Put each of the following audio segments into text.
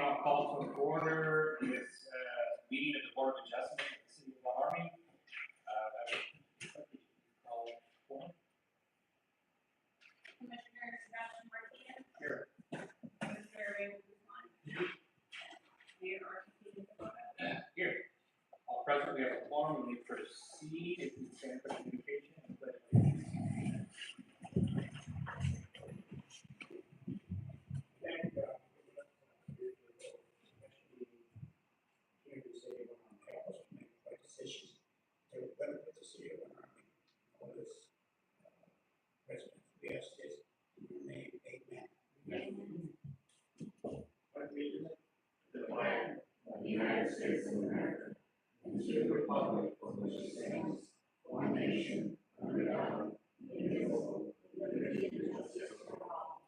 I'll call to order this meeting of the Board of Adjustment of the City of Ormy. Commissioner Sebastian Martinez. Here. Commissioner Raymond Guzman. Mayor Ormy. Here. All present, we have a quorum. We proceed if we stand for communication and pledge allegiance. Thank God. Here to say it on campus, make right decisions to benefit the city of Ormy. All this residents, we ask this in your name, amen. Amen. What means The flag of the United States of America and to the republic for which it stands, one nation, under God, indivisible, with liberty and justice for all.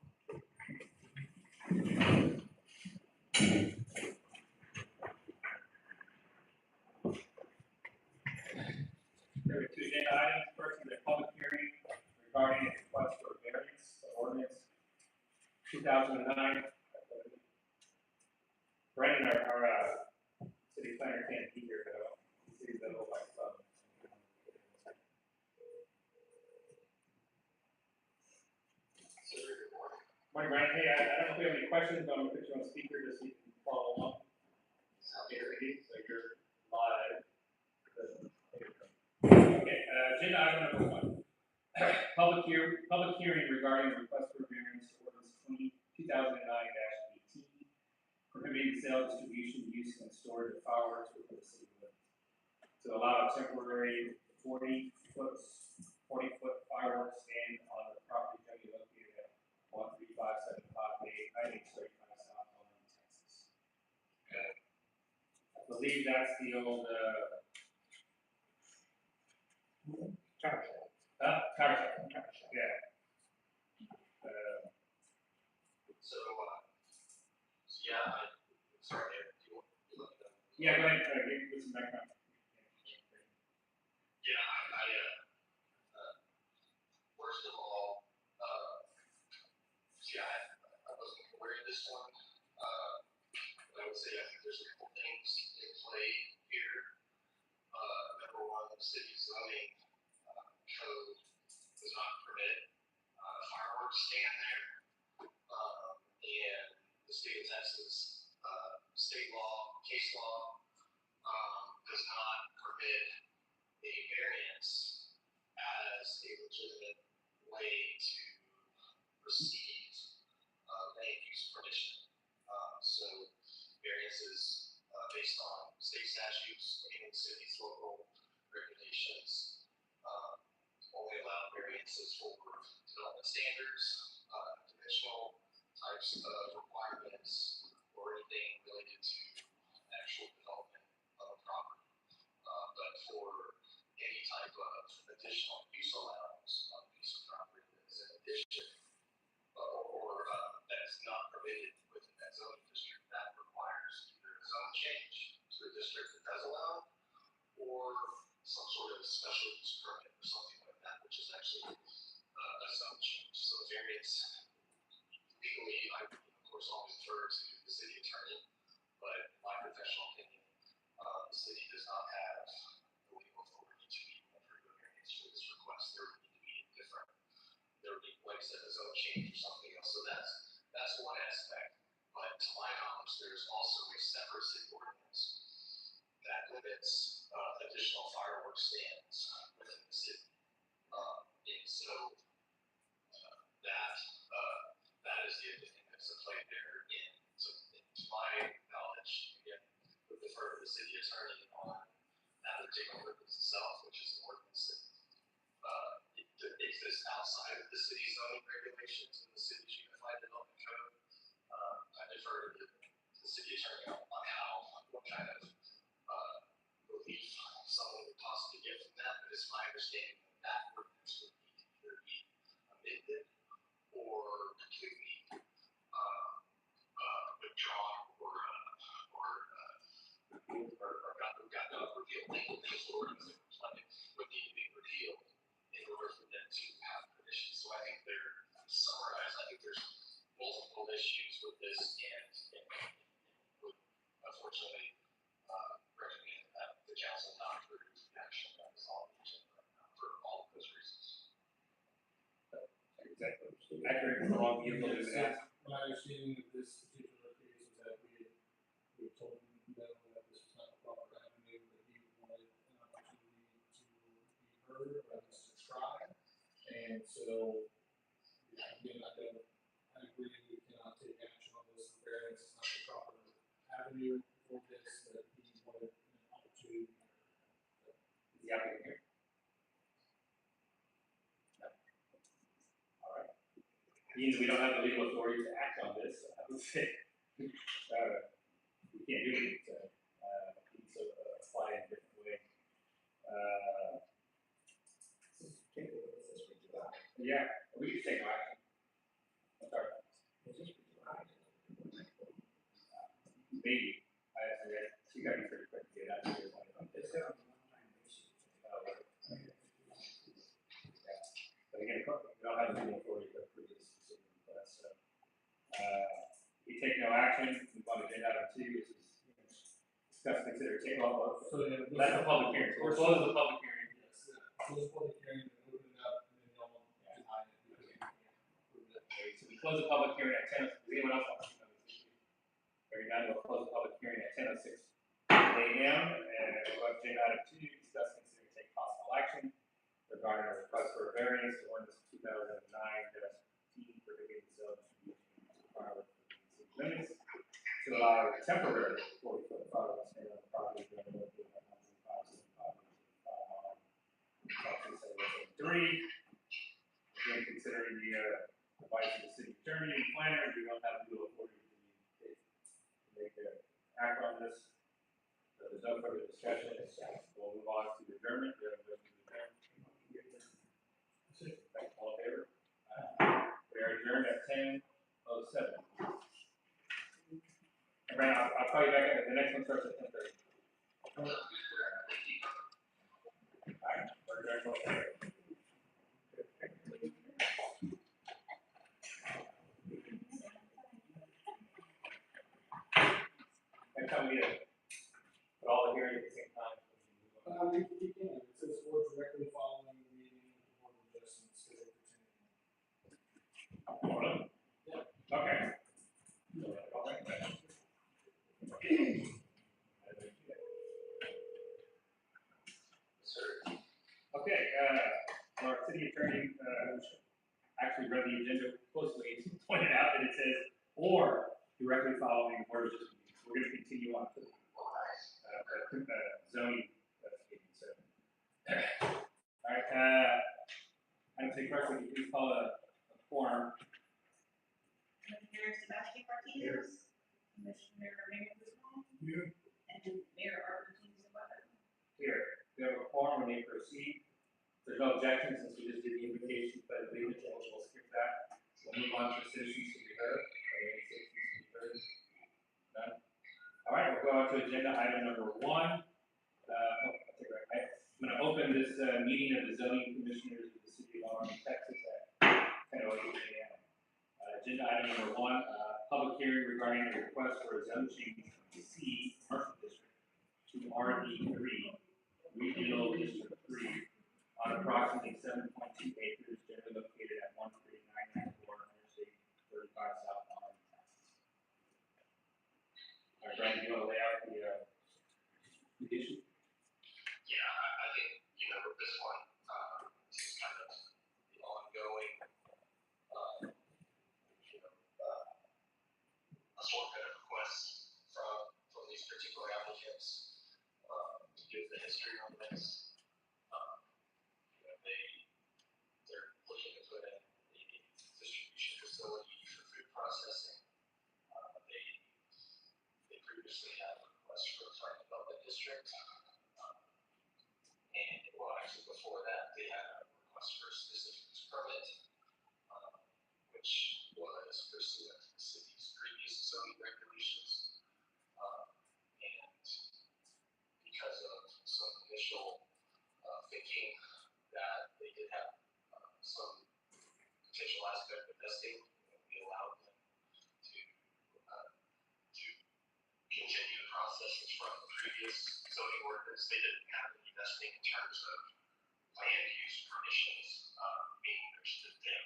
There are two agenda items. First is a public hearing regarding a request for variance to ordinance 2009. Brandon, our city planner can't be here, though. He's a little like Morning, Brandon. Hey, I don't know if we have any questions, but I'm going to put you on speaker just so you can follow along. Okay, ready? So you're live. Okay, agenda item number 1. Public hearing regarding request for variance to ordinance 2009-18, prohibiting the sale, distribution, use, and storage of fireworks within the city limits. To allow a temporary 40-foot fireworks stand on the property generally located at 13575 I-35 South London, Texas. Okay. I believe that's the old Tire tire shop. Yeah. Sorry, Yeah, go ahead. Give some background. Yeah, first of all, I wasn't aware of this one. I would say I think there's a couple things in play here. Number one, the city zoning code does not permit fireworks stand there. And the state of Texas state law, case law, does not permit a variance as a legitimate way to receive land use permission. So variances based on state statutes and city's local regulations only allow variances for development standards, dimensional types of requirements, or anything related to actual development of a property. But for any type of additional use allowance on a piece of property that is in addition or that is not permitted within that zoning district, that requires either a zone change to a district that does allow or some sort of special use permit or something like that, which is actually a zone change. So variance legally, I of course always defer to the city attorney, but in my professional opinion, the city does not have the legal authority to even approve a variance for this request. There would need to be different. There would be, like I said, a zone change or something else. So that's one aspect. But to my knowledge, there's also a separate city ordinance that limits additional fireworks stands within the city. And so that is the other thing that's at play there. And so, to my knowledge, again, would defer to the city attorney on that particular ordinance itself, which is an ordinance that exists outside of the city's zoning regulations and the city's unified development code. I defer to the city attorney on what kind of relief someone would possibly get from that, but it's my understanding that ordinance would need to either be amended or completely withdrawn or got repealed. These ordinances would need to be repealed in order for them to have permission. So I think they're summarized. I think there's multiple issues with this, and accurate along vehicle is asked. My understanding of this particular case was that we told them that this was not the proper avenue, that he wanted an opportunity to be heard, or at least to try. And so, again, I agree that we cannot take action on this. The variance is not the proper avenue for this, that he wanted an opportunity to be heard. Is the applicant here? No. All right. Means we don't have the legal authority to act on this, so I would say, we can't do it, so, we need to apply in a different way. Yeah, we can take no action. I'm sorry. Maybe, she got me pretty quick to get out of here. But again, we don't have the legal authority to approve this specific request, so. We take no action, we want to agenda item 2, which is, discuss, consider, take all vote. So, yeah, That's a public hearing, so we'll close the public hearing. yes, close the public hearing, then open it up, and then y'all deny it because you can't approve it. Okay, so we close the public hearing at 10. Does anyone else want to speak on this issue? Very good, we'll close the public hearing at 10:06 a.m. And we'll go to agenda item 2, discuss, consider, take possible action regarding a request for a variance to ordinance 2009-15 prohibiting the sale of distribution of fireworks within city limits to allow a temporary 40-foot fireworks stand on the property located at 13575 Texas 703. Again, considering the advice of the city attorney and planner, we don't have legal authority to make act on this. So there's no further discussion. We'll move on to adjournment. We have a motion to adjourn. All in favor? We are adjourned at 10:07. And Brandon, I'll call you back. The next one starts at 10:30. All right, we're adjourned. Next time we get put all the hearings at the same time. You can, it says or directly following the meeting, the board of adjustments scheduled for 10 a.m. Yeah. Okay. Okay, our city attorney actually read the agenda closely and pointed out that it says or directly following board of adjustments. We're going to continue on to zoning meeting. So, all right, I'd say first, would you please call a quorum? Commissioner Sebastian Martinez, Commissioner Raymond Guzman, and Mayor Arlene Zapata. Here, we have a quorum, we may proceed. If there's no objections, since we just did the invitation, but we'll skip that. We'll move on to citizens to be heard. Any citizens to be heard? None? All right, we'll go on to agenda item number 1. I'm going to open this meeting of the zoning commissioners of the city of Ormy, Texas at 10:08 a.m. Agenda item number 1, public hearing regarding a request for a zone change from C commercial district to RD3 regional district 3 on approximately 7.2 acres generally located at 13994 Interstate 35 South Ormy, Texas. All right, Brandon, do you want to lay out the issue? Yeah, I think, with this one, this is kind of the ongoing, assortment of requests from these particular applicants, to give the history on this. They're looking to put in a distribution facility for food processing. They previously had a request for a farm development district. And well, actually before that, they had a request for a specific use permit, which was pursuant to the city's previous zoning regulations. And because of some initial thinking that they did have some potential aspect of vesting, we allowed them to continue the processes from the previous zoning ordinance. They didn't have any vesting in terms of land use permissions being understood them.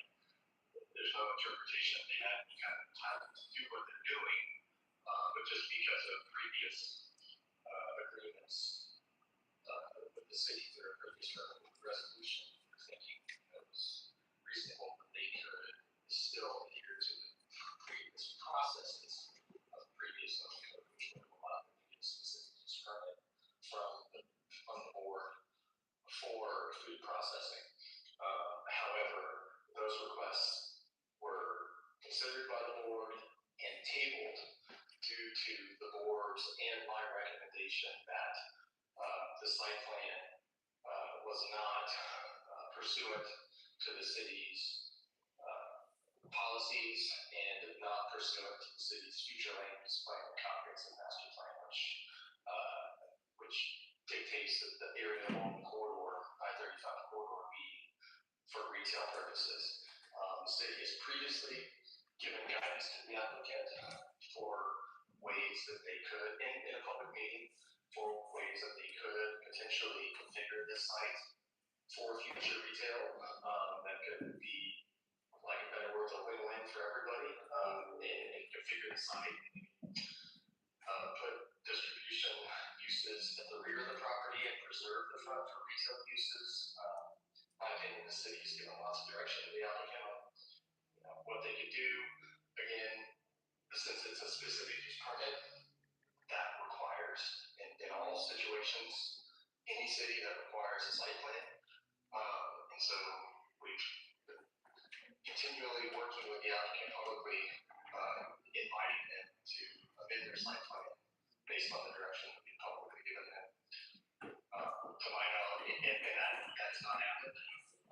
there's no interpretation they had any kind of entitlement to do what they're doing, but just because of previous agreements with the city through a previous resolution, we're thinking it was reasonable that they could still adhere to the previous processes of previous zoning code, which would have allowed them to get a specific use permit from the board for food processing. However, those requests were considered by the board and tabled due to the board's and my recommendation that the site plan was not pursuant to the city's policies and not pursuant to the city's future land use plan and comprehensive master plan, which dictates that the area along the corridor, I-35 corridor, be for retail purposes. The city has previously given guidance to the applicant for ways that they could, in a public meeting, for ways that they could potentially configure this site for future retail. That could be, like a better word, a win-win for everybody, and configure the site, put distribution uses at the rear of the property and preserve the front for retail uses. My opinion, the city's given lots of direction to the applicant on what they could do. Again, since it's a specific use permit, that requires, in all situations, any city that requires a site plan. And so we've been continually working with the applicant publicly, inviting them to amend their site plan based on the direction that we've publicly given them. To my knowledge, and that's not happened.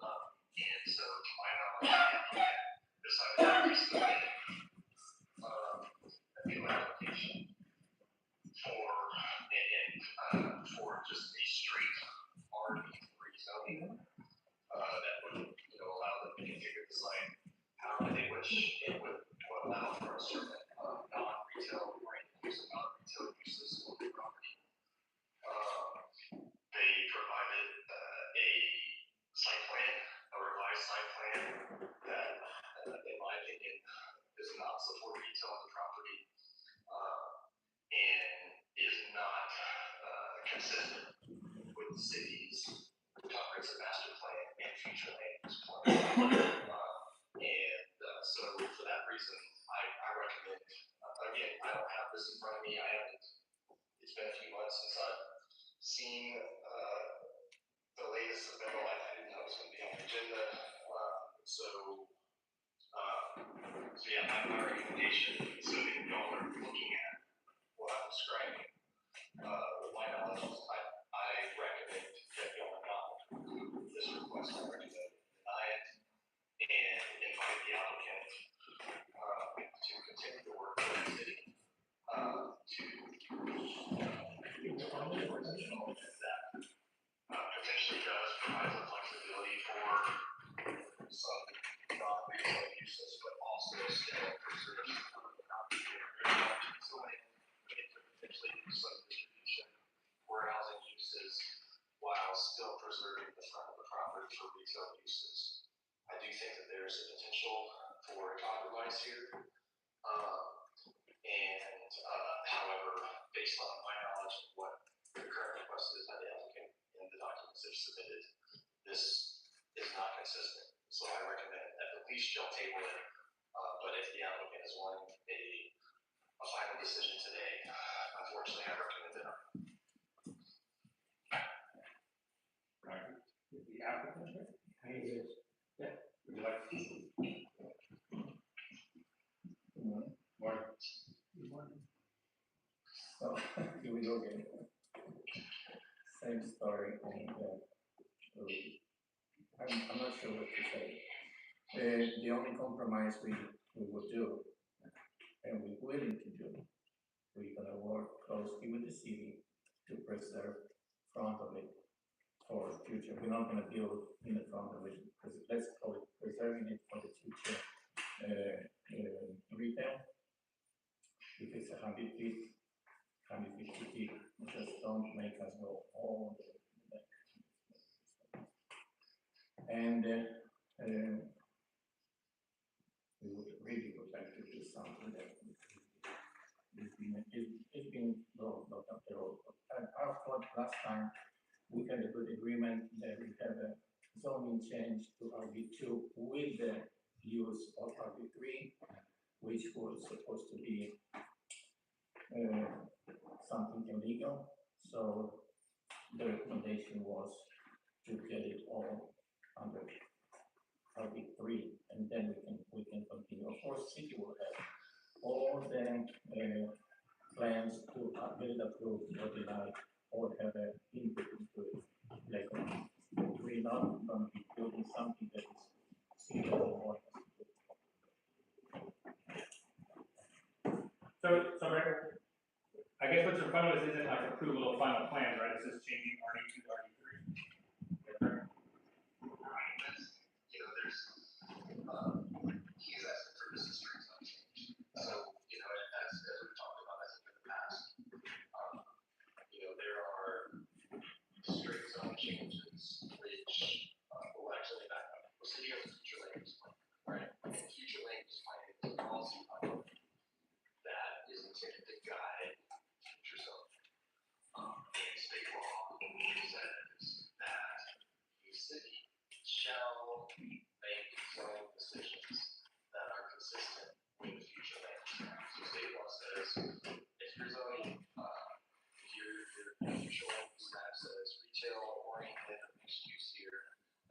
And so, to my knowledge, decided to resubmit a new application for just a straight RD3 zoning that would allow them to configure the site however they wish. It would allow for a certain non-retail oriented use of non-retail uses on the property. They provided a site plan, a revised site plan that, in my opinion, does not support retail on the property and is not consistent with the city's comprehensive master plan and future land use plan. So for that reason, I recommend, again, I don't have this in front of me. It's been a few months since I've seen the latest submittal. I didn't know it was going to be on the agenda. So yeah, my recommendation, assuming y'all are looking at what I'm describing, with my knowledge, I recommend that y'all not approve this request. I recommend deny it and invite the applicant to continue to work with the city to that potentially does provide some flexibility for some non-retail uses, but also still preserves the property to potentially do some distribution, warehousing uses, while still preserving the front of the property for retail uses. I do think that there is a potential for a compromise here. However, based on my knowledge of what the current request is by the applicant and the documents they've submitted, this is not consistent. So I recommend at least y'all table it. But if the applicant is wanting a final decision today, unfortunately, I recommend it. Right. The applicant, yeah, would you like to see? Morning. So, here we go again. Same story, and I'm not sure what to say. The only compromise we would do, and we're willing to do, we're gonna work closely with the city to preserve front of it for future. We're not gonna build in the front of it, because let's call it preserving it for the future retail. If it's 100 feet, 150 feet, just don't make us go all the way to the back. And it's been blocked up the road. And our thought last time, we had a good agreement that we have a zoning change to RB2 with the use of RB3, which was supposed to be something illegal. So the recommendation was to get it all under RB3, and then we can continue. Of course, city will have all the plans to get it approved or denied or have an input into it later on. We're not going to be building something that is city level or So Rick, I guess what's in front of us isn't like approval of final plans, right? It's just changing RD2 to RD3. Right, that's, there's, he's asking for this straight zone change. So, as we've talked about, I think in the past, there are straight zone changes which, well, actually, back up. The city has a future land use plan, right? And future land use plan is a policy document that is intended to guide future zoning. And state law says that the city shall make zone decisions that are consistent with the future land use plan. So state law says if you're zoning, if your future land use map says retail oriented mixed use here,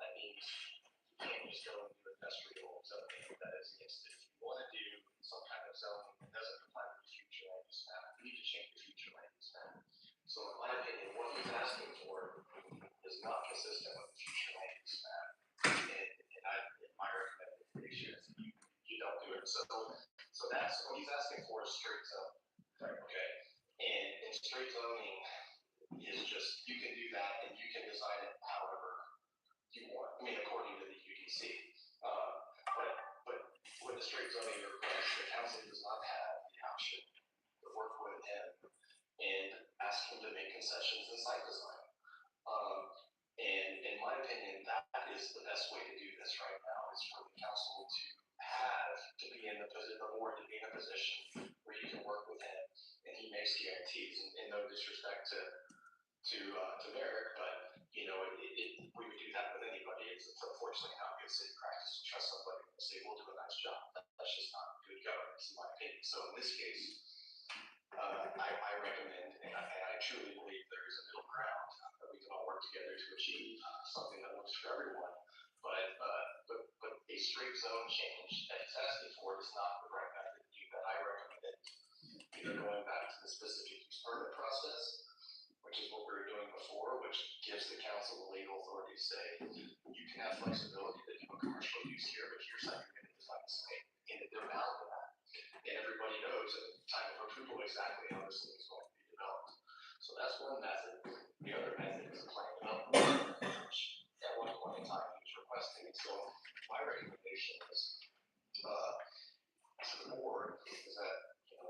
that means you can't just go and do industrial zoning that is against it. If you want to do some kind of zoning that doesn't comply with the future land use map, you need to change the future land use map. So in my opinion, what he's asking for is not consistent with the future land use map. And my recommendation is you don't do it. So that's what he's asking for is straight zone. Right. Okay. And straight zoning is just, you can do that and you can design it however you want. I mean, according to the UDC. But with the straight zoning request, the council does not have the option to work with him and ask him to make concessions in site design. And in my opinion, that is the best way to do this right now, is for the council to be in the board to be in a position where you can work with him and he makes guarantees. And no disrespect to Merrick, but we would do that with anybody. It's unfortunately not good city practice to trust somebody and say we'll do a nice job. That's just not good governance in my opinion. So in this case, I recommend, and I truly believe there is a middle ground that we can all work together to achieve something that works for everyone. But a straight zone change that he's asking for is not the right method to do that. I recommend either going back to the specific use permit process, which is what we were doing before, which gives the council the legal authority to say you can have flexibility to do a commercial use here, but here's how you're going to design the site, and they're bound to that. And everybody knows at the time of approval exactly how this thing is going to be developed. So that's one method. The other method is a plan development, which at one point in time he was requesting. So my recommendation is to the board is that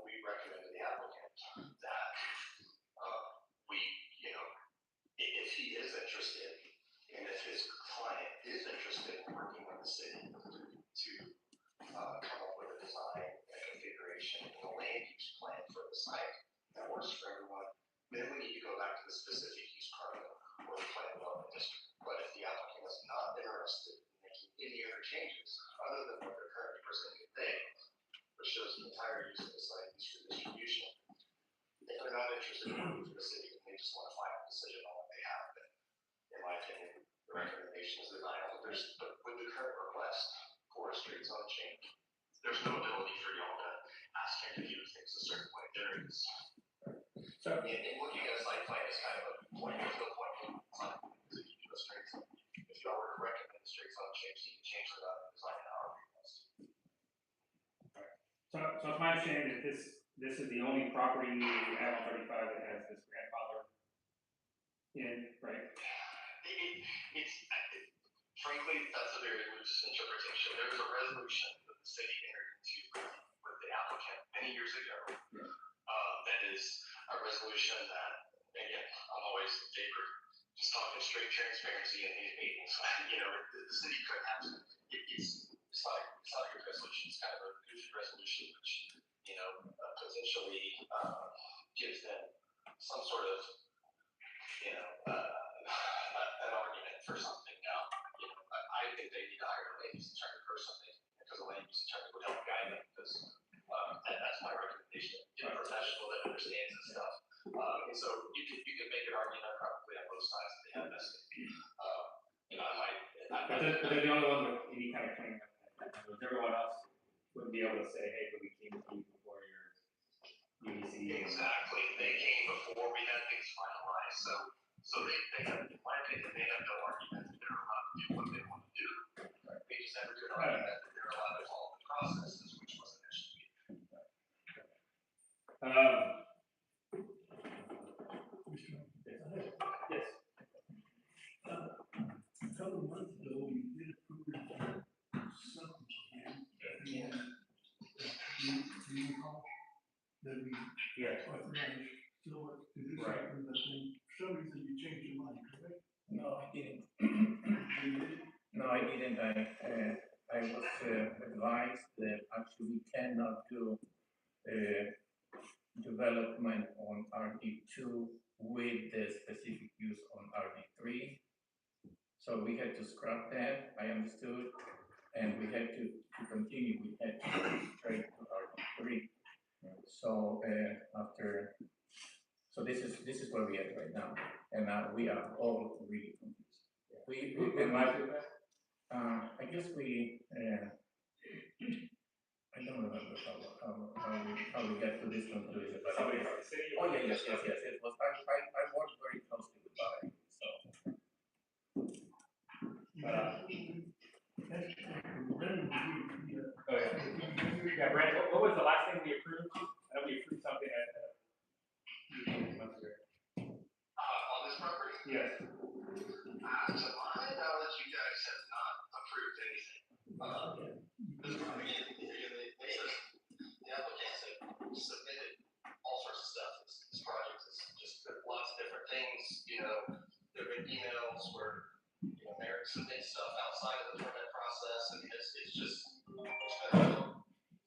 we recommend to the applicant that if he is interested and if his client is interested in working with the city to come up with a design, a configuration, and a land use plan for the site that works for everyone, then we need to go back to the specific use permit or the plan development district. But if the applicant is not interested in making any other changes other than what they're currently presenting today, which shows the entire use of the site use for distribution, if they're not interested in working for the city and they just want a final decision on what they have, then in my opinion, the recommendation is denial. But with the current request for a straight zone change, there's no ability for y'all to ask him to do things a certain way. There is. So, And looking at a site plan is kind of a point. There's no point in design because if you do a straight zone, if y'all were to recommend a straight zone change, you can change without designing however you want to. so it's my understanding that this is the only property we have on 35 that has this grandfather in, right? Frankly, that's a very loose interpretation. There was a resolution that the city entered into with the applicant many years ago. That is a resolution that, again, I'm always in favor of just talking straight transparency in these meetings. The city could have it's not a good resolution. It's kind of a goofy resolution, which potentially some sort of, an argument for something now. I think they need to hire a land use attorney personally, because a land use attorney would help guide them, because that's my recommendation. Get a professional that understands this stuff. And so you can make an argument probably on both sides if they have vested. But they're the only one with any kind of claim like that. Everyone else wouldn't be able to say, hey, but we came to you before your UDC. Exactly. They came before we had things finalized. So they have, in my opinion, they have no argument that they're allowed to do what they want to do. They just have a good argument that they're allowed to follow the processes, which wasn't actually. Yes. A couple of months ago, we did approve something again. Do you recall that we Yes. authorized Silver to do Right. something, but then for some reason you changed your mind, correct? No, I didn't. You did? No, I didn't. I was advised that actually we cannot do development on RD2 with the specific use on RD3. So we had to scrap that, I understood, and we had to continue. We had to go straight to RD3. So so this is where we are right now, and now we are all really confused. We When last year was I guess we I don't remember how we got to this conclusion, but somebody from the city? oh yeah, yes, it was. I worked very closely with Barry, so Oh, yeah. Yeah, Brent, what was the last thing we approved? I know we approved something at months ago. On this property? Yes. To my knowledge, you guys have not approved anything. This property, the applicants have submitted all sorts of stuff. This project is just lots of different things, there have been emails where, Merrick submits stuff outside of the permit process, and it's just,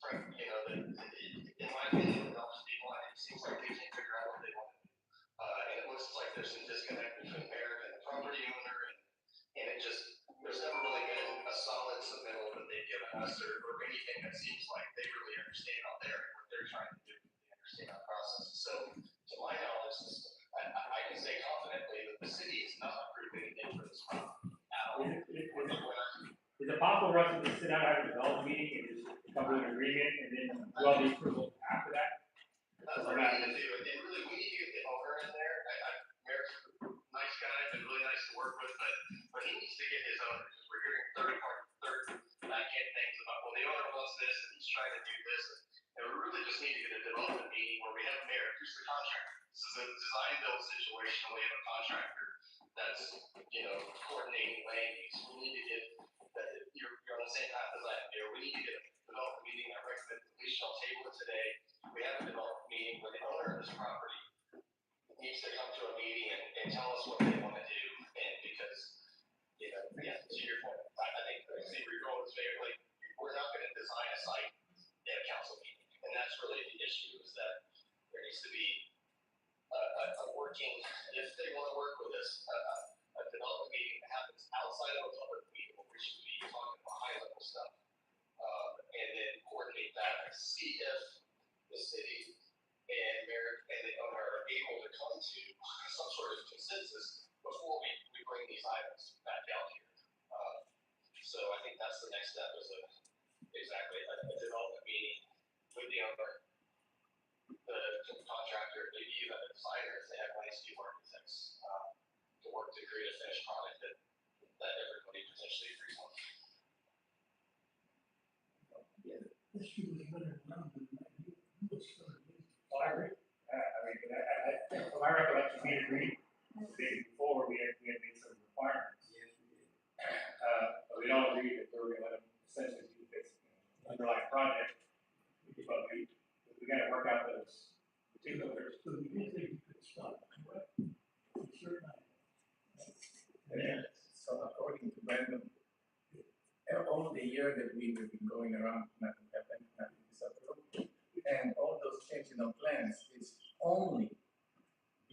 Frank, in my opinion, it helps people, and it seems like they can't figure out what they want to do. And it looks like there's some disconnect between Merrick and the property owner, and it just, there's never really been a solid submittal that they've given us, or anything that seems like they really understand out there and what they're trying to do, they understand our process. So, to my knowledge, I can say confidently that the city is not approving anything for this property at all. Is it possible for us to just sit down and have a development meeting and just come to an agreement and then do all the approvals after that? That's what we need to do, and really, we need to get the owner in there. Merrick's a nice guy, been really nice to work with, but he needs to get his owner, because we're hearing backhanded things about, well, the owner wants this, and he's trying to do this, and we really just need to get a development meeting where we have Merrick, who's the contractor. This is a design build situation, and we have a contractor that's, coordinating land use. We need to get, you're on the same path as I am here, we need to get a development meeting. I recommend that we shall table it today. We have a development meeting where the owner of this property needs to come to a meeting and tell us what they want to do, and because, to your point, I think the city regoal is very, we're not going to design a site at a council meeting, and that's really the issue, is that there needs to be a working, if they want to work with us, a development meeting that happens outside of a public meeting, where we should be talking about high level stuff, and then coordinate that and see if the city and Merrick and the owner are able to come to some sort of consensus before we bring these items back out here. So I think that's the next step, is exactly a development meeting with the owner, the contractor, maybe even a designer if they have landscape architects, to work to create a finished product that everybody potentially agrees on. This should be better now than Well, I agree. From my recollection, we agreed, before we had made some requirements. Yes, we did. But we don't agree that we were gonna let them essentially do this underlying project. But we gotta work out those particulars. So we didn't think we could stop, correct? Certain yeah. So according to Brandon, all the year that we have been going around, nothing happened, nothing is approved, and all those changes of plans is only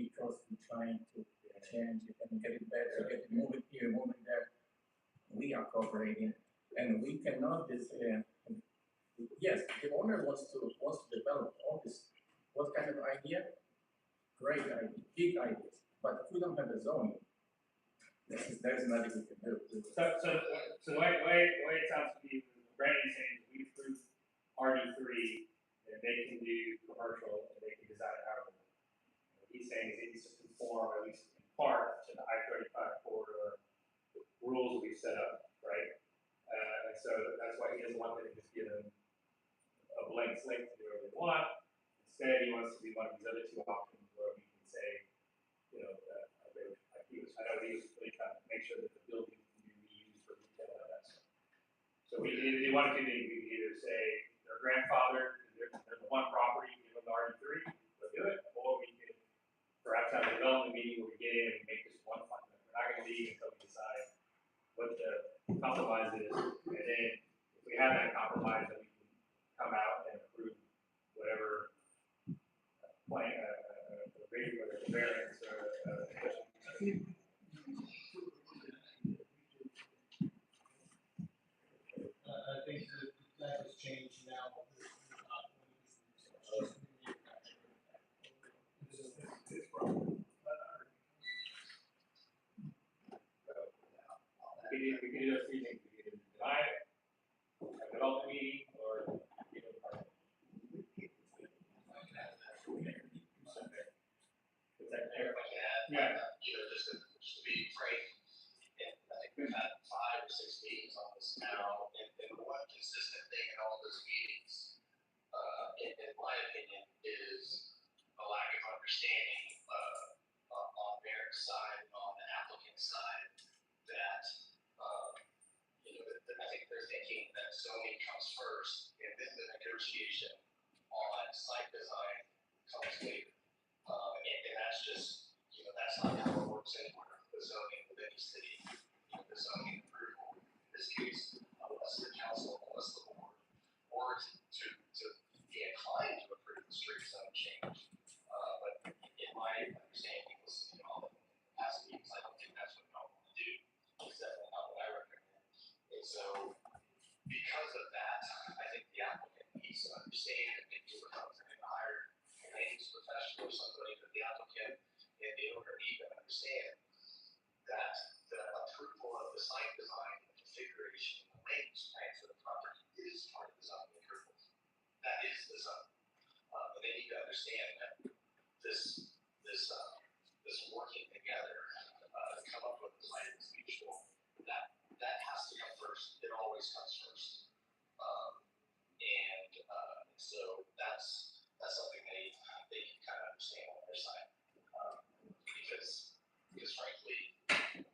because we're trying to change it and get it better, get it moving here, moving there. We are cooperating, and we cannot just, yes, the owner wants to develop all this, what kind of idea? Great idea, big ideas, but if we don't have the zoning, there's nothing we can do. So the way it sounds to me, Brandon's saying is we approve RD3, and they can do commercial, and they can design it however. What he's saying is it needs to conform, at least in part, to the I-35 corridor rules we've set up, right? And so that's why he doesn't want them to just give them a blank slate to do whatever they want. Instead, he wants to do one of these other two options where we can say, you know, I know he was really trying to make sure that the building can be reused for retail and that stuff. So they want to do, we can either say their grandfather, there's the one property, give them the RD3, they'll do it, or we can perhaps have a development meeting where we get in and make this one fund. We're not going to leave until we decide what the compromise is, and then if we have that compromise, then we can come out and approve whatever plan, whether it's variance or special. I think that has changed now. We can do those three things. We can deny it, have a development meeting, or give it a part. Is that fair? If I can add, Yeah. Just to be frank, and I think we've had 5 or 6 meetings on this now, and one consistent thing in all those meetings, in my opinion, is a lack of understanding, on their side, on the applicant side, that, that I think they're thinking that zoning comes first, and then the negotiation on site design comes later. And that's just, that's not how it works anymore. The zoning of any city, the zoning approval, in this case, unless the council, unless the board, or to be inclined to approve the street zone change. But in my understanding, listening to all the past meetings, I don't think that's what I want to do. It's definitely not what I recommend. And so, because of that, I think the applicant needs to understand, and maybe we're going to hire a claims professional or somebody, that the applicant and the owner need to understand that the approval of the site design, the configuration, and the land use plan for the property is part of the zoning approval. That is the zone. But they need to understand that this working together to come up with a plan that's mutual, that has to come first. It always comes first. So that's something they can kind of understand on their side. Because frankly,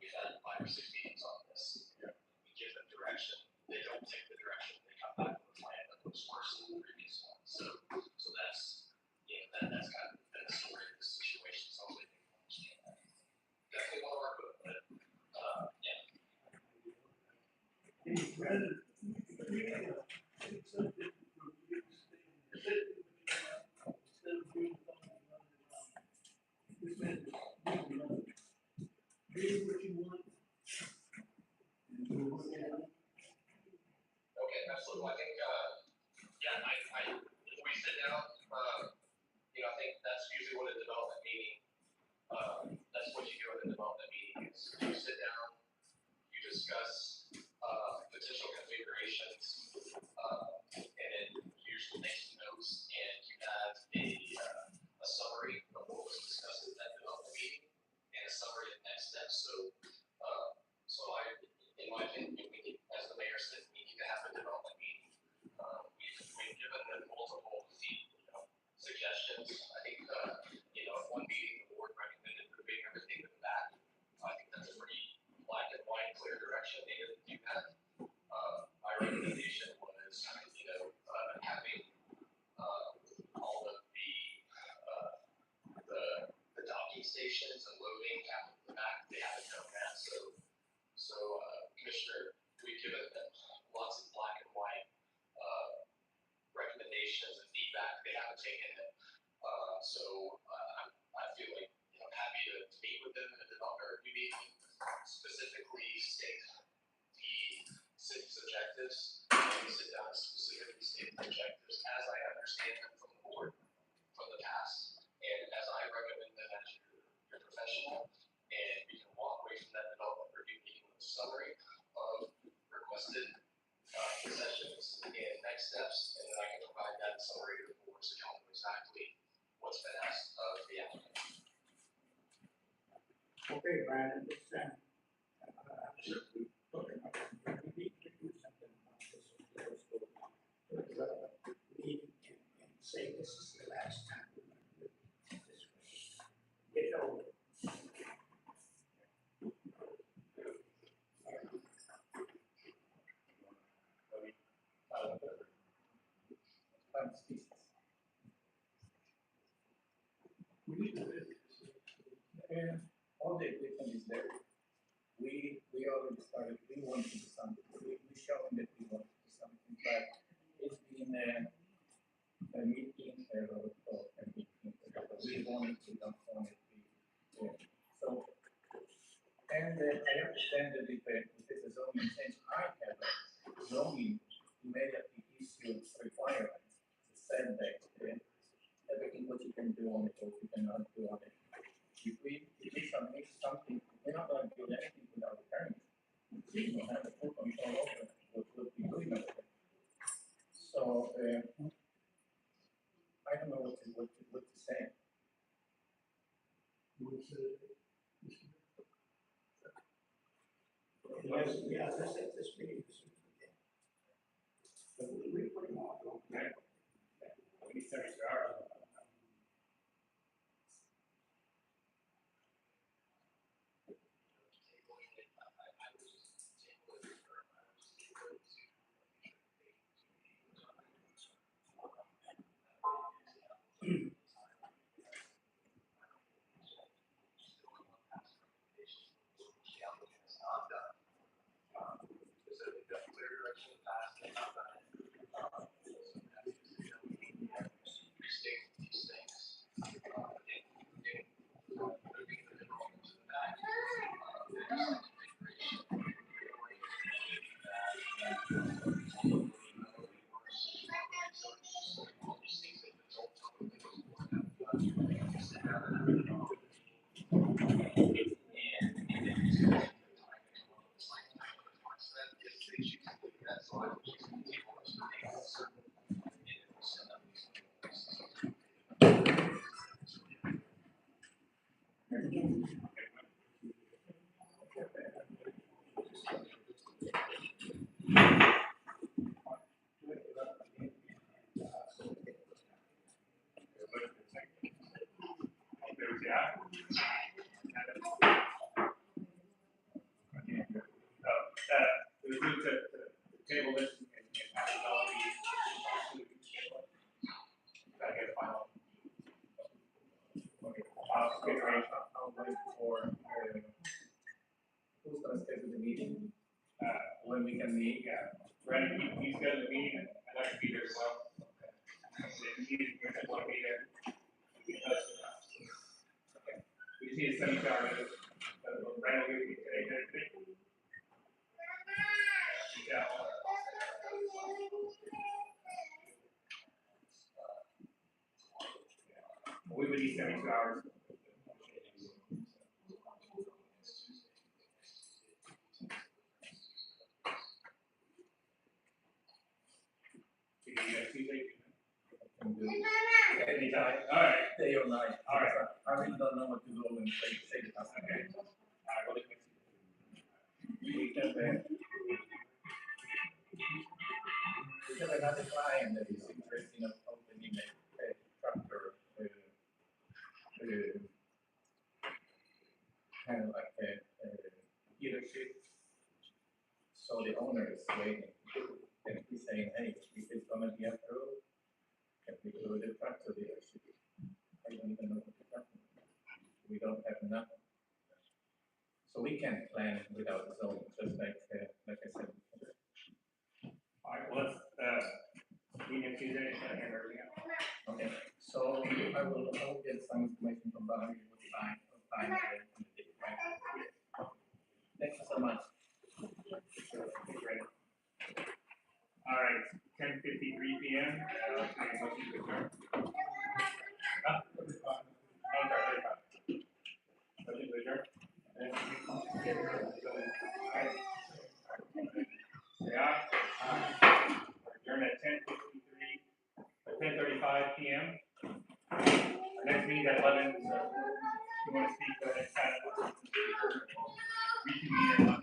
we've had 5 or 6 meetings on this. We give them direction. They don't take the direction. They come back with a plan that looks worse than the previous one. So that's, that's kind of been the story of this situation. So hopefully they can understand that. Definitely want to work with it, but yeah. Okay, absolutely. I think, if we sit down, I think that's usually what a development meeting, that's what you do at a development meeting, is you sit down, you discuss, potential configurations, and then you usually make some notes, and you have a summary of what was discussed at that development meeting, and a summary of next steps. So in my opinion, as the mayor said, we need to have a development meeting. We've given them multiple suggestions. I think, at one meeting, the board recommended moving everything to the back. I think that's a pretty black and white, clear direction. They didn't do that. My recommendation was, having all of the docking stations and loading at the back. They haven't done that. So Commissioner, we've given them lots of black and white recommendations and feedback. They haven't taken it. I feel like requested concessions and next steps, and then I can provide that summary to the board so y'all know exactly what's been asked of the applicant. Okay, Brandon, it's, we need to do something about this. We can say this is the last time we're going to do this. Get it over. We need to do this. And all the equipment is there. We already started, we want to do something. We showing that we want to do something, but it's been a meeting, a meeting. We wanted to, don't want it to be. So, and I understand that if it's a zoning change, I have a zoning immediately issue requirements, setback, everything what you can do on it, what you cannot do on it. If we submit something, we're not going to do anything without a permit. We don't have a full control over what we'll be doing over there. So, I don't know what to say. Yes, I said this meeting. But we put them all on. Okay. We need 72 hours. We move to table this and pass it on. Gotta get a final. Okay, I'll wait for, who's gonna schedule the meeting? When we can meet? Yeah, Brandon, you schedule the meeting, and I'd like to be there as well. If you want to be there. Okay. We just need a 72-hour notice. Brandon will give you today. Yeah. We would need 72 hours. Anytime. All right. Day or night. All right. I really don't know what to do and say the task. Okay. All right. Well, We have another client that is interested in opening a tractor, kind of like a dealership. So the owner is waiting, and he's saying, hey, if it's gonna be approved, can we do the tractor dealership? I don't even know what the tractor is. We don't have enough. So we can plan without zoning, just like I said. all right. Well, let's meet next Tuesday and everything else. Okay, so I will get some information from Valerie with time and the date, right? Thank you so much. Great. All right. 10:53 p.m. Motion to adjourn. Motion to adjourn. aye. Adjourn at 10:35 p.m. Our next meeting at 11, so if you want to speak, go ahead and sign up. Reconvene at 11.